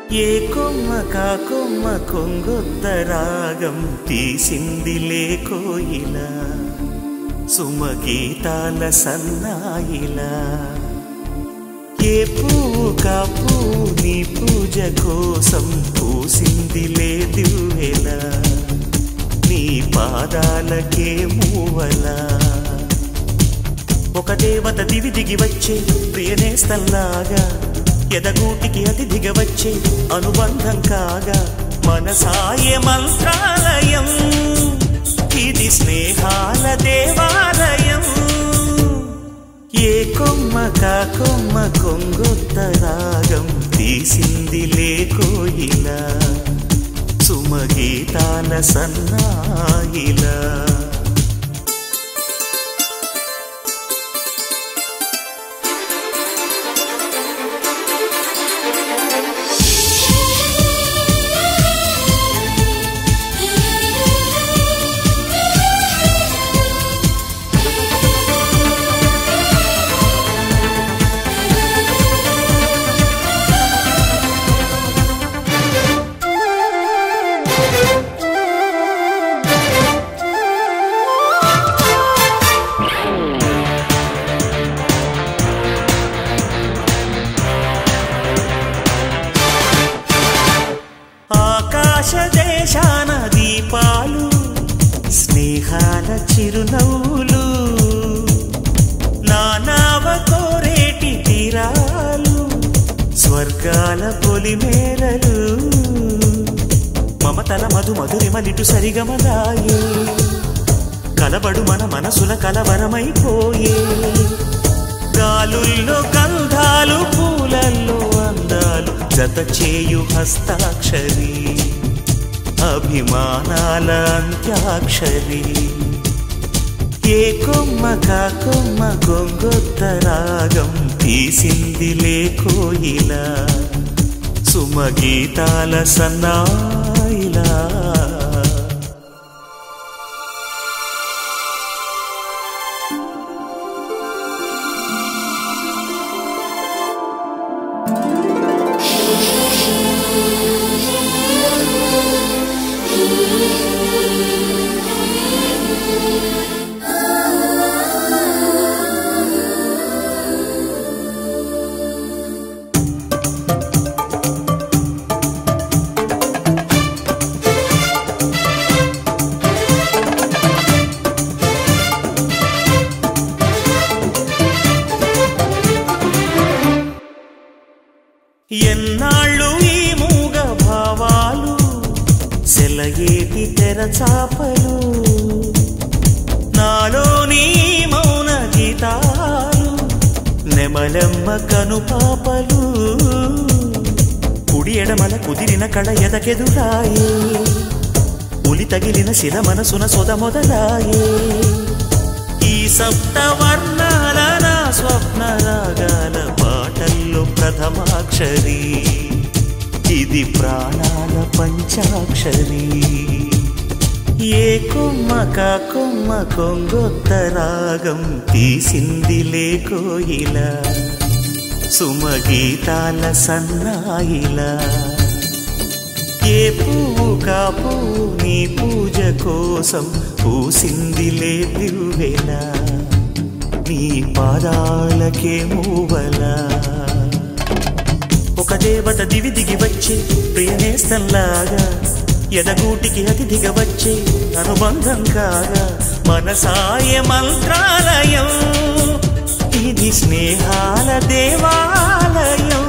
ఏ కొమ్మ కా కొమ్మ కొంగొత్త రాగం తీసిందిలే కోయిలా సుమగీతాల సన్నాయిలా ఏ పువ్వు కా పువ్వు నీ పూజ కోసం పూసిందిలే దివ్వెలా నీ పాదాలకే మూవలా ఒక దేవత దివి దిగి వచ్చే ప్రియనేస్తల్లాగా ఎదగూటికి అతిథిగా వచ్చే అనుబంధం కాగా మనసాయే మంత్రాలయం ఇది స్నేహాల దేవాలయం ఏ కొమ్మ కా కొమ్మ కొంగొత్త రాగం తీసిందిలే కోయిలా సుమగీతాల సన్నాయిలా దేశాన దీపాలు స్నేహాల చిరునవ్వులు నానావ కోరేటి తీరాలు స్వర్గాల పొలిమేరలు మమతల మధు మధురిమలిటు సరిగమలాయే కలబడు మన మనసుల కలవరమైపోయే గాలుల్లో గంధాలు పూలల్లో అందాలు జత చేయు హస్తాక్షరి అభిమానాల అంత్యాక్షరి ఏ కొమ్మ కా కొమ్మ కొంగొత్త రాగం తీసిందిలే కోయిలా సుమగీతాల సన్నాయిలా ఎన్నాళ్ళు ఈ మూగ భావాలు సెలయేటి తెరచాపలు నాలోని మౌన గీతాలు నెమలెమ్మ కనుపాపలు కుడి ఎడమల కుదిరిన కళ ఎదకెదురాయే ఉలి తగిలిన శిల మనసున సొద మొదలాయే ఈ సప్త వర్ణాల నా స్వప్న రాగాల పాటల్లో ప్రథమాక్షరి ఇది ప్రాణాల పంచాక్షరి ఏ కొమ్మ కా కొమ్మ కొంగొత్త రాగం తీసిందిలే కోయిలా సుమగీతాల సన్నాయిలా ఏ పువ్వు కా పువ్వు నీ పూజ కోసం పూసిందిలే దివ్వెలా నీ పాదాలకే మూవలా ఒక దేవత దివి దిగి వచ్చే ప్రియనేస్తంలాగా ఎదగూటికి అతిథిగా వచ్చే అనుబంధం కాగా మనసాయ మంత్రాలయం ఇది స్నేహాల దేవాలయం